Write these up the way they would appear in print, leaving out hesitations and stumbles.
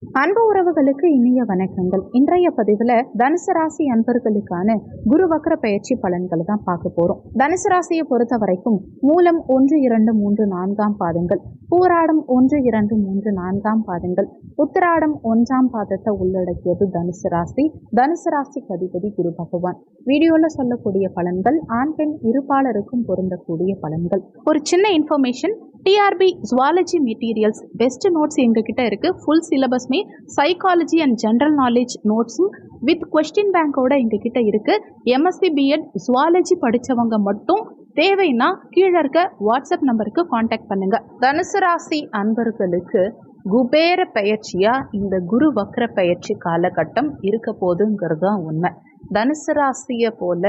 அன்பு உறவுகளுக்கு இனிய வணக்கங்கள். இன்றைய பதிவுல தனுசு ராசி அன்பர்களுக்கான குரு வக்ர பயிற்சி பலன்களை தான் பார்க்க போறோம். தனுசு ராசியை பொறுத்த வரைக்கும் மூலம் 1, 2, 3, 4ஆம் பாதங்கள், பூராடம் 1, 2, 3, 4ஆம் பாதங்கள், உத்திராடம் 1ஆம் பாதத்தை உள்ளடக்கியது தனுசு ராசி. தனுசு ராசிக்கு அதிபதி குரு பகவான். வீடியோல சொல்லக்கூடிய பலன்கள் ஆண் பெண் இருபாலருக்கும் பொருந்தக்கூடிய பலன்கள். ஒரு சின்ன information, TRB zoology materials best notes எங்ககிட்ட இருக்கு. ஃபுல் சிலபஸ்மே சைக்காலஜி அண்ட் ஜென்ரல் நாலேஜ் நோட்ஸும் வித் கொஸ்டின் பேங்கோட எங்ககிட்ட இருக்கு. எம்எஸ்சி பிஎட் ஜுவாலஜி படித்தவங்க மட்டும் தேவைன்னா கீழே இருக்க வாட்ஸ்அப் நம்பருக்கு காண்டாக்ட் பண்ணுங்க. தனுசு ராசி அன்பர்களுக்கு குபேர பயிற்சியா இந்த குரு வக்ர பயிற்சி காலகட்டம் இருக்க போதுங்கிறது தான் உண்மை. தனுசு ராசியை போல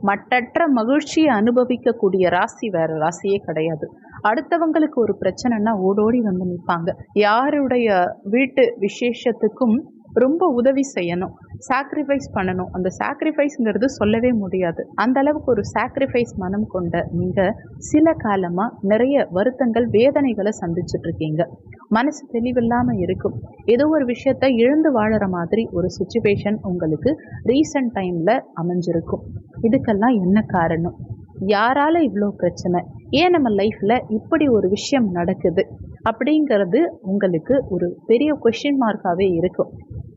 மட்டற்ற மகிழ்ச்சியை அனுபவிக்கக்கூடிய ராசி வேற ராசியே கிடையாது. அடுத்தவங்களுக்கு ஒரு பிரச்சனைனா ஓடோடி வந்து நிற்பாங்க. யாருடைய வீட்டு விசேஷத்துக்கும் ரொம்ப உதவி செய்யணும், சாக்ரிஃபைஸ் பண்ணணும். அந்த சாக்ரிஃபைஸ்ங்கிறது சொல்லவே முடியாது. அந்த அளவுக்கு ஒரு சாக்ரிஃபைஸ் மனம் கொண்ட நீங்க சில காலமா நிறைய வருத்தங்கள் வேதனைகளை சந்திச்சுட்டு இருக்கீங்க. மனசு தெளிவில்லாம இருக்கும். ஏதோ ஒரு விஷயத்த இழந்து வாழற மாதிரி ஒரு சுச்சுவேஷன் உங்களுக்கு ரீசன்ட் டைம்ல அமைஞ்சிருக்கும். இதுக்கெல்லாம் என்ன காரணம்? யாரால இவ்வளோ பிரச்சனை? ஏன் நம்ம லைஃப்ல இப்படி ஒரு விஷயம் நடக்குது அப்படிங்கிறது உங்களுக்கு ஒரு பெரிய கொஸ்டின் மார்க்காவே இருக்கும்.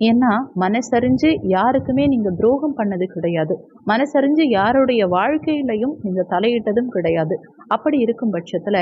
ஏன்னா மனசறிஞ்சு யாருக்குமே நீங்க துரோகம் பண்ணது கிடையாது. மனசறிஞ்சு யாருடைய வாழ்க்கையிலையும் நீங்க தலையிட்டதும் கிடையாது. அப்படி இருக்கும் பட்சத்துல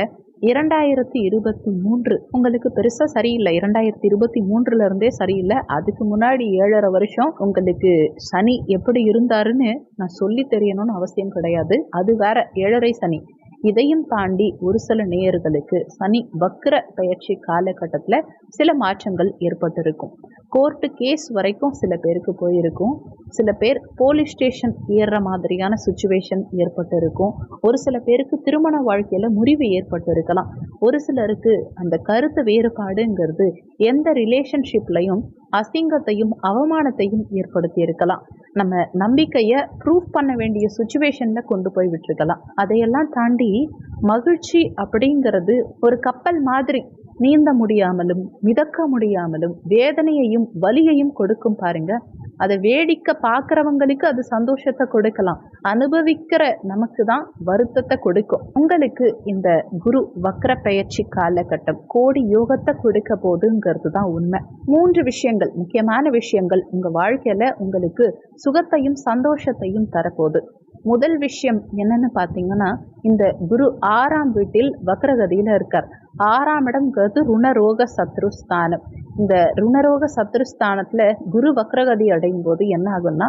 2023 உங்களுக்கு பெருசா சரியில்லை. 2023 இருந்தே சரியில்லை. அதுக்கு முன்னாடி 7.5 வருஷம் உங்களுக்கு சனி எப்படி இருந்தாருன்னு நான் சொல்லி தெரியணும்னு அவசியம் கிடையாது. அது வேற 7.5 சனி. இதையும் தாண்டி ஒரு சில நேயர்களுக்கு சனி வக்ர பயிற்சி காலகட்டத்தில் சில மாற்றங்கள் ஏற்பட்டிருக்கும். கோர்ட்டு கேஸ் வரைக்கும் சில பேருக்கு போயிருக்கும். சில பேர் போலீஸ் ஸ்டேஷன் ஏறுற மாதிரியான சுச்சுவேஷன் ஏற்பட்டு இருக்கும். ஒரு சில பேருக்கு திருமண வாழ்க்கையில முறிவு ஏற்பட்டு இருக்கலாம். ஒரு சிலருக்கு அந்த கருத்து வேறுபாடுங்கிறது எந்த ரிலேஷன்ஷிப்லையும் அசிங்கத்தையும் அவமானத்தையும் ஏற்படுத்தி இருக்கலாம். நம்ம நம்பிக்கையை ப்ரூவ் பண்ண வேண்டிய சுச்சுவேஷன்ல கொண்டு போய் விட்டுருக்கலாம். அதையெல்லாம் தாண்டி மகிழ்ச்சி அப்படிங்கிறது ஒரு கப்பல் மாதிரி நீந்த முடியாமலும் மிதக்க முடியாமலும் வேதனையையும் வலியையும் கொடுக்கும் பாருங்க. அதை வேடிக்கை பார்க்குறவங்களுக்கு அது சந்தோஷத்தை கொடுக்கலாம். அனுபவிக்கிற நமக்கு தான் வருத்தத்தை கொடுக்கும். உங்களுக்கு இந்த குரு வக்ர பயிற்சி காலகட்டம் கோடி யோகத்தை கொடுக்க போதுங்கிறது தான் உண்மை. 3 விஷயங்கள், முக்கியமான விஷயங்கள் உங்க வாழ்க்கையில உங்களுக்கு சுகத்தையும் சந்தோஷத்தையும் தரப்போகுது. முதல் விஷயம் என்னன்னு பார்த்தீங்கன்னா, இந்த குரு 6ஆம் வீட்டில் வக்ரகதியில் இருக்கார். 6ஆம் இடம்ங்கிறது ருணரோக சத்ருஸ்தானம். இந்த ருணரோக சத்ருஸ்தானத்துல குரு வக்ரகதி அடையும் போது என்ன ஆகும்னா,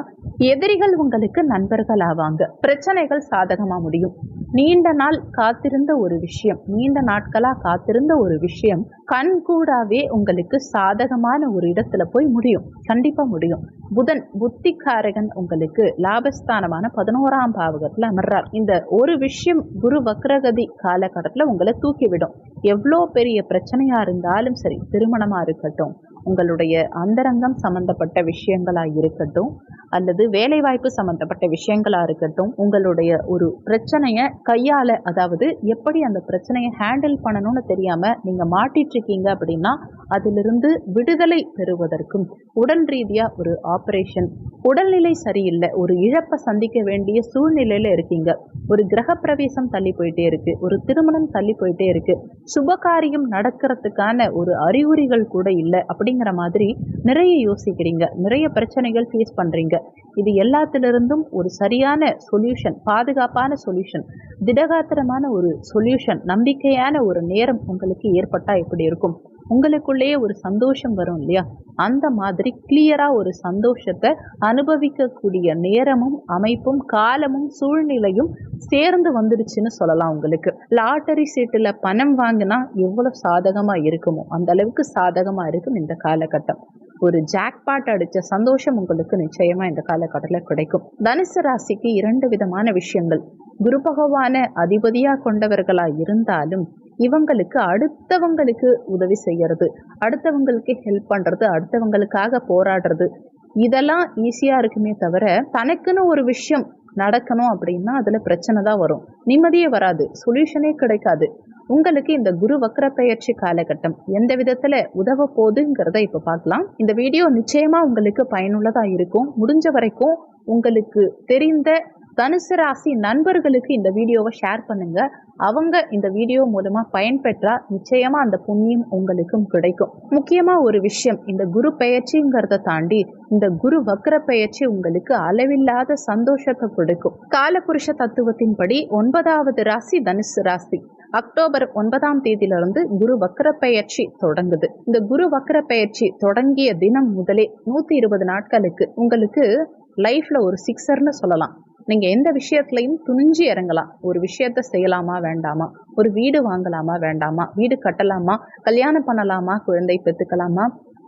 எதிரிகள் உங்களுக்கு நண்பர்கள் ஆவாங்க. பிரச்சனைகள் சாதகமா முடியும். நீண்ட நாள் காத்திருந்த ஒரு விஷயம், நீண்ட நாட்களா காத்திருந்த ஒரு விஷயம் கண்கூடாவே உங்களுக்கு சாதகமான ஒரு இடத்துல போய் முடியும். கண்டிப்பா முடியும். புதன் புத்திகாரகன் உங்களுக்கு லாபஸ்தானமான 11ஆம் பாவகத்துல அமர்றார். இந்த ஒரு விஷயம் குரு வக்ரகதி காலகட்டத்துல உங்களை தூக்கிவிடும். எவ்வளோ பெரிய பிரச்சனையா இருந்தாலும் சரி, திருமணமா இருக்கட்டும், உங்களுடைய அந்தரங்கம் சம்பந்தப்பட்ட விஷயங்களா இருக்கட்டும், அல்லது வேலைவாய்ப்பு சம்பந்தப்பட்ட விஷயங்களா இருக்கட்டும், உங்களுடைய ஒரு பிரச்சனையை கையாள, அதாவது எப்படி அந்த பிரச்சனையை ஹேண்டில் பண்ணணும்னு தெரியாம நீங்க மாட்டிட்டு இருக்கீங்க அப்படின்னா அதிலிருந்து விடுதலை பெறுவதற்கும், உடல் ரீதியா ஒரு ஆபரேஷன், உடல்நிலை சரியில்லை, ஒரு இழப்பை சந்திக்க வேண்டிய சூழ்நிலையில இருக்கீங்க, ஒரு கிரக பிரவேசம் தள்ளி போயிட்டே இருக்கு, ஒரு திருமணம் தள்ளி போயிட்டே இருக்கு, சுபகாரியம் நடக்கிறதுக்கான ஒரு அறிகுறிகள் கூட இல்லை அப்படிங்கிற மாதிரி நிறைய யோசிக்கிறீங்க, நிறைய பிரச்சனைகள் ஃபேஸ் பண்றீங்க. இது எல்லாத்திலிருந்தும் ஒரு சரியான சொல்யூஷன், பாதுகாப்பான சொல்யூஷன், திடகாத்திரமான ஒரு சொல்யூஷன், நம்பிக்கையான ஒரு நேரம் உங்களுக்கு ஏற்பட்டா எப்படி இருக்கும்? உங்களுக்குள்ளேயே ஒரு சந்தோஷம் வரும் இல்லையா? அந்த மாதிரி கிளியரா ஒரு சந்தோஷத்தை அனுபவிக்கக்கூடிய நேரமும் அமைப்பும் காலமும் சூழ்நிலையும் சேர்ந்து வந்துடுச்சுன்னு சொல்லலாம். உங்களுக்கு லாட்டரி சீட்டுல பணம் வாங்கினா எவ்வளவு சாதகமா இருக்குமோ அந்த அளவுக்கு சாதகமா இருக்கும் இந்த காலகட்டம். ஒரு ஜாக்பாட் அடிச்ச சந்தோஷம் உங்களுக்கு நிச்சயமா இந்த காலகட்டத்தில் கிடைக்கும். தனுசு ராசிக்கு 2 விதமான விஷயங்கள். குரு பகவான அதிபதியா கொண்டவர்களா இருந்தாலும் இவங்களுக்கு அடுத்தவங்களுக்கு உதவி செய்யறது, அடுத்தவங்களுக்கு ஹெல்ப் பண்றது, அடுத்தவங்களுக்காக போராடுறது, இதெல்லாம் ஈஸியா இருக்குமே தவிர தனக்குன்னு ஒரு விஷயம் நடக்கணும் அப்படின்னா அதுல பிரச்சனை தான் வரும். நிம்மதியே வராது, சொல்யூஷனே கிடைக்காது. உங்களுக்கு இந்த குரு வக்ர பெயர்ச்சி காலகட்டம் எந்த விதத்துல உதவ போகுதுங்கிறத இப்ப பார்க்கலாம். இந்த வீடியோ நிச்சயமா உங்களுக்கு பயனுள்ளதா இருக்கும். முடிஞ்ச வரைக்கும் உங்களுக்கு தெரிந்த தனுசு ராசி நண்பர்களுக்கு இந்த வீடியோவை ஷேர் பண்ணுங்க. அவங்க இந்த வீடியோ மூலமா பயன்பெற்றா நிச்சயமா அந்த புண்ணியம் உங்களுக்கும் கிடைக்கும். முக்கியமா ஒரு விஷயம், இந்த குரு பெயர்ச்சிங்கிறத தாண்டி இந்த குரு வக்ர பெயர்ச்சி உங்களுக்கு அளவில்லாத சந்தோஷத்தை கொடுக்கும். காலபுருஷ தத்துவத்தின்படி 9வது ராசி தனுசு ராசி. அக்டோபர் 9ஆம் தேதியிலிருந்து குரு வக்ர பெயர்ச்சி தொடங்குது. இந்த குரு வக்ர பெயர்ச்சி தொடங்கிய தினம் முதலே 120 நாட்களுக்கு உங்களுக்கு லைஃப்ல ஒரு சிக்ஸர்னு சொல்லலாம். நீங்க எந்த விஷயத்துலையும் துணிஞ்சு இறங்கலாம். ஒரு விஷயத்த செய்யலாமா வேண்டாமா, ஒரு வீடு வாங்கலாமா வேண்டாமா, வீடு கட்டலாமா, கல்யாணம் பண்ணலாமா, குழந்தை பெற்றுக்கலாமா,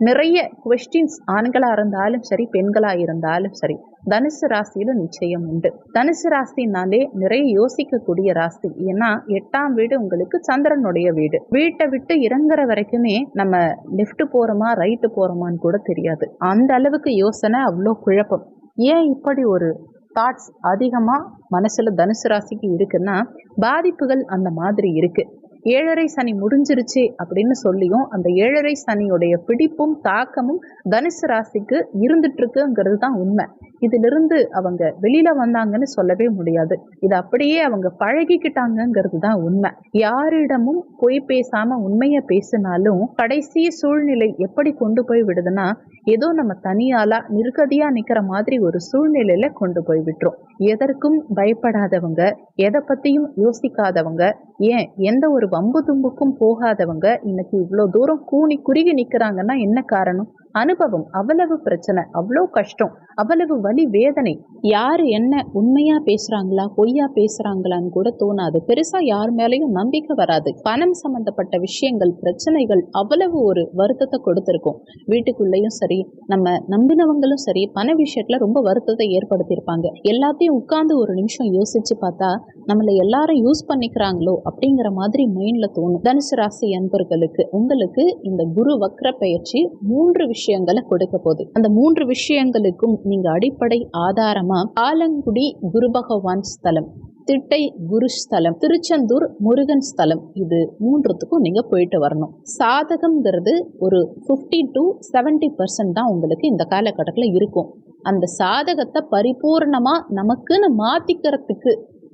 நிறைய குவெஸ்டின்ஸ் ஆண்களா இருந்தாலும் சரி பெண்களா இருந்தாலும் சரி தனுசு ராசியில நிச்சயம் உண்டு. தனுசு ராசினாலே நிறைய யோசிக்கக்கூடிய ராசி. ஏன்னா 8ஆம் வீடு உங்களுக்கு சந்திரனுடைய வீடு. வீட்டை விட்டு இறங்குற வரைக்குமே நம்ம லெஃப்ட் போறோமா ரைட்டு போறோமான்னு கூட தெரியாது. அந்த அளவுக்கு யோசனை, அவ்வளோ குழப்பம். ஏன் இப்படி ஒரு தாட்ஸ் அதிகமா மனசுல தனுசு ராசிக்கு இருக்குன்னா பாதிப்புகள் அந்த மாதிரி இருக்கு. 7.5 சனி முடிஞ்சிருச்சு அப்படின்னு சொல்லியும் அந்த 7.5 சனியுடைய பிடிப்பும் தாக்கமும் தனுசு ராசிக்கு இருந்துட்டு இருக்குங்கிறது தான் உண்மை. இதிலிருந்து அவங்க வெளியில வந்தாங்கன்னு சொல்லவே முடியாது. இது அப்படியே அவங்க பழகிக்கிட்டாங்கிறது தான் உண்மை. யாரிடமும் பொய் பேசாம உண்மைய பேசினாலும் கடைசி சூழ்நிலை எப்படி கொண்டு போய் விடுதுன்னா ஏதோ நம்ம தனியாலா நிர்கதியா நிக்கிற மாதிரி ஒரு சூழ்நிலையில கொண்டு போய் விட்டுரும். எதற்கும் பயப்படாதவங்க, எதை பத்தியும் யோசிக்காதவங்க, ஏன் எந்த ஒரு வம்பு தும்புக்கும் போகாதவங்க இன்னைக்கு இவ்வளவு தூரம் கூனி குறுகி நிக்கிறாங்கன்னா என்ன காரணம்? அனுபவம். அவ்வளவு பிரச்சனை, அவ்வளோ கஷ்டம், அவ்வளவு வலி வேதனை. யாரு என்ன உண்மையா பேசுறாங்களா பொய்யா பேசுறாங்களான்னு கூட தோணாது. பெருசா யார் மேலேயும் நம்பிக்கை வராது. பணம் சம்பந்தப்பட்ட விஷயங்கள் பிரச்சனைகள் அவ்வளவு ஒரு வருத்தத்தை கொடுத்திருக்கும். வீட்டுக்குள்ளேயும் சரி நம்ம நம்பினவங்களும் சரி பண விஷயத்துல ரொம்ப வருத்தத்தை ஏற்படுத்தியிருப்பாங்க. எல்லாத்தையும் உட்கார்ந்து ஒரு நிமிஷம் யோசிச்சு பார்த்தா நம்மளை எல்லாரும் யூஸ் பண்ணிக்கிறாங்களோ அப்படிங்கிற மாதிரி மைண்ட்ல தோணும். தனுசு ராசி அன்பர்களுக்கு உங்களுக்கு இந்த குரு வக்ர பெயர்ச்சி 3 விஷயங்களை கொடுக்க போகுது. அந்த 3 விஷயங்களுக்கும் நீங்க அடிப்படை ஆதாரமா ஆலங்குடி குரு பகவான் ஸ்தலம், திட்டை குரு ஸ்தலம், திருச்செந்தூர் முருகன் ஸ்தலம், இது 3த்துக்கும் நீங்க போயிட்டு வரணும். சாதகம்ங்கிறது ஒரு 50 to 70% தான் உங்களுக்கு இந்த காலகட்டத்தில் இருக்கும். அந்த சாதகத்தை பரிபூர்ணமா நமக்குன்னு மாத்திக்கிறதுக்கு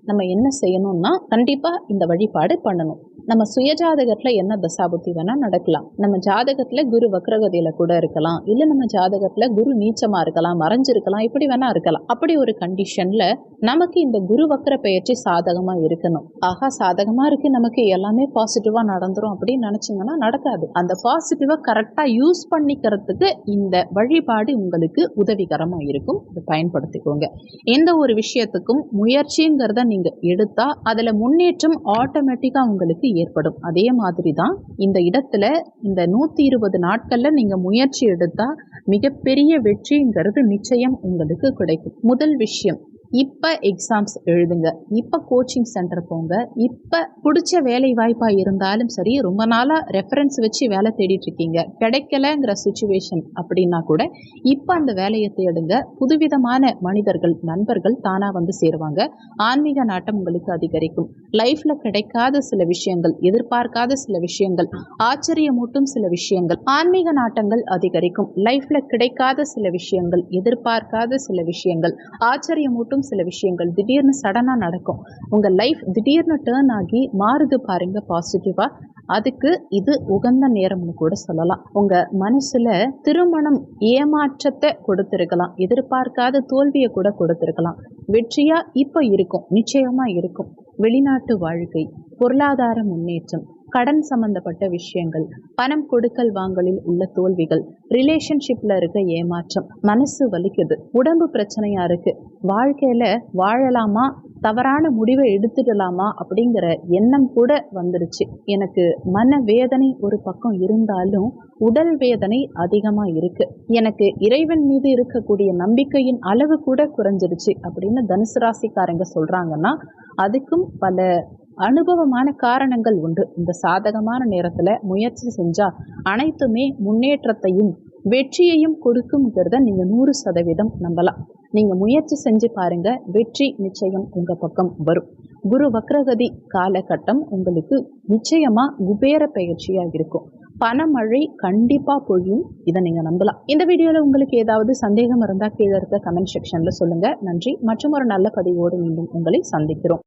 நம்ம என்ன செய்யணும்னா கண்டிப்பா இந்த வழிபாடு பண்ணணும். நம்ம சுயஜாதகத்துல என்ன தசாபுத்தி வேணா நடக்கலாம். நம்ம ஜாதகத்துல குரு வக்ரகதியில கூட இருக்கலாம், இல்ல நம்ம ஜாதகத்துல குரு நீச்சமா இருக்கலாம், மறைஞ்சிருக்கலாம், இப்படி வேணா இருக்கலாம். அப்படி ஒரு கண்டிஷன்ல நமக்கு இந்த குரு வக்ர பெயர்ச்சி சாதகமா இருக்கணும். ஆகா சாதகமா இருக்கு, நமக்கு எல்லாமே பாசிட்டிவா நடந்துரும் அப்படின்னு நினைச்சீங்கன்னா நடக்காது. அந்த பாசிட்டிவா கரெக்டா யூஸ் பண்ணிக்கிறதுக்கு இந்த வழிபாடு உங்களுக்கு உதவிகரமா இருக்கும். இதை பயன்படுத்திக்கோங்க. எந்த ஒரு விஷயத்துக்கும் முயற்சிங்கிறத நீங்க எடுத்தா அதுல முன்னேற்றம் ஆட்டோமேட்டிக்கா உங்களுக்கு ஏற்படும். அதே மாதிரி தான் இந்த இடத்துல இந்த 120 நாட்கள்ல நீங்க முயற்சி எடுத்தா மிகப்பெரிய வெற்றிங்கிறது நிச்சயம் உங்களுக்கு கிடைக்கும். முதல் விஷயம், இப்ப எக்ஸாம்ஸ் எழுதுங்க, இப்ப கோச்சிங் சென்டர் போங்க, இப்ப பிடிச்ச வேலை வாய்ப்பா இருந்தாலும் சரி, ரொம்ப நாளா ரெஃபரன்ஸ் வச்சு வேலை தேடிட்டு இருக்கீங்க கிடைக்கலங்கிற சுச்சுவேஷன் அப்படின்னா கூட இப்ப அந்த வேலையை தேடுங்க. புதுவிதமான மனிதர்கள் நண்பர்கள் தானா வந்து சேருவாங்க. ஆன்மீக நாட்டம் உங்களுக்கு அதிகரிக்கும். லைஃப்ல கிடைக்காத சில விஷயங்கள், எதிர்பார்க்காத சில விஷயங்கள், ஆச்சரியமூட்டும் சில விஷயங்கள், ஆன்மீக நாட்டங்கள் அதிகரிக்கும். லைஃப்ல கிடைக்காத சில விஷயங்கள், எதிர்பார்க்காத சில விஷயங்கள், ஆச்சரியமூட்டும் சில விஷயங்கள் திடீர்னு சடனா நடக்கும். உங்க லைஃப் திடீர்னு டர்ன் ஆகி மாறுது பாருங்க பாசிட்டிவா. அதுக்கு இது உகந்த நேரம்னு கூட சொல்லலாம். உங்க மனசுல திருமணம் ஏமாற்றத்தை கொடுத்திருக்கலாம், எதிர்பார்க்காத தோல்வியை கூட கொடுத்திருக்கலாம். வெற்றியா இப்ப இருக்கும், நிச்சயமா இருக்கும். வெளிநாட்டு வாழ்க்கை, பொருளாதார முன்னேற்றம், கடன் சம்பந்தப்பட்ட விஷயங்கள், பணம் கொடுக்கல் வாங்கலில் உள்ள தோல்விகள், ரிலேஷன்ஷிப்ல இருக்க ஏமாற்றம், மனசு வலிக்குது, உடம்பு பிரச்சனையா இருக்கு, வாழ்க்கையில வாழலாமா தவறான முடிவை எடுத்துடலாமா அப்படிங்கிற எண்ணம் கூட வந்துருச்சு. எனக்கு மன வேதனை ஒரு பக்கம் இருந்தாலும் உடல் வேதனை அதிகமா இருக்கு, எனக்கு இறைவன் மீது இருக்கக்கூடிய நம்பிக்கையின் அளவு கூட குறைஞ்சிருச்சு அப்படின்னு தனுசு ராசிக்காரங்க சொல்றாங்கன்னா அதுக்கும் பல அனுபவமான காரணங்கள் உண்டு. இந்த சாதகமான நேரத்துல முயற்சி செஞ்சா அனைத்துமே முன்னேற்றத்தையும் வெற்றியையும் கொடுக்கும்ங்கிறத நீங்க 100% நம்பலாம். நீங்க முயற்சி செஞ்சு பாருங்க, வெற்றி நிச்சயம் உங்க பக்கம் வரும். குரு வக்ரகதி காலகட்டம் உங்களுக்கு நிச்சயமா குபேர பயிற்சியாக இருக்கும். பணமழை கண்டிப்பா பொழியும். இதை நீங்க நம்பலாம். இந்த வீடியோல உங்களுக்கு ஏதாவது சந்தேகம் இருந்தா கீழே இருக்க கமெண்ட் செக்ஷன்ல சொல்லுங்க. நன்றி. மற்றும் ஒரு நல்ல பதிவோடு மீண்டும் உங்களை சந்திக்கிறோம்.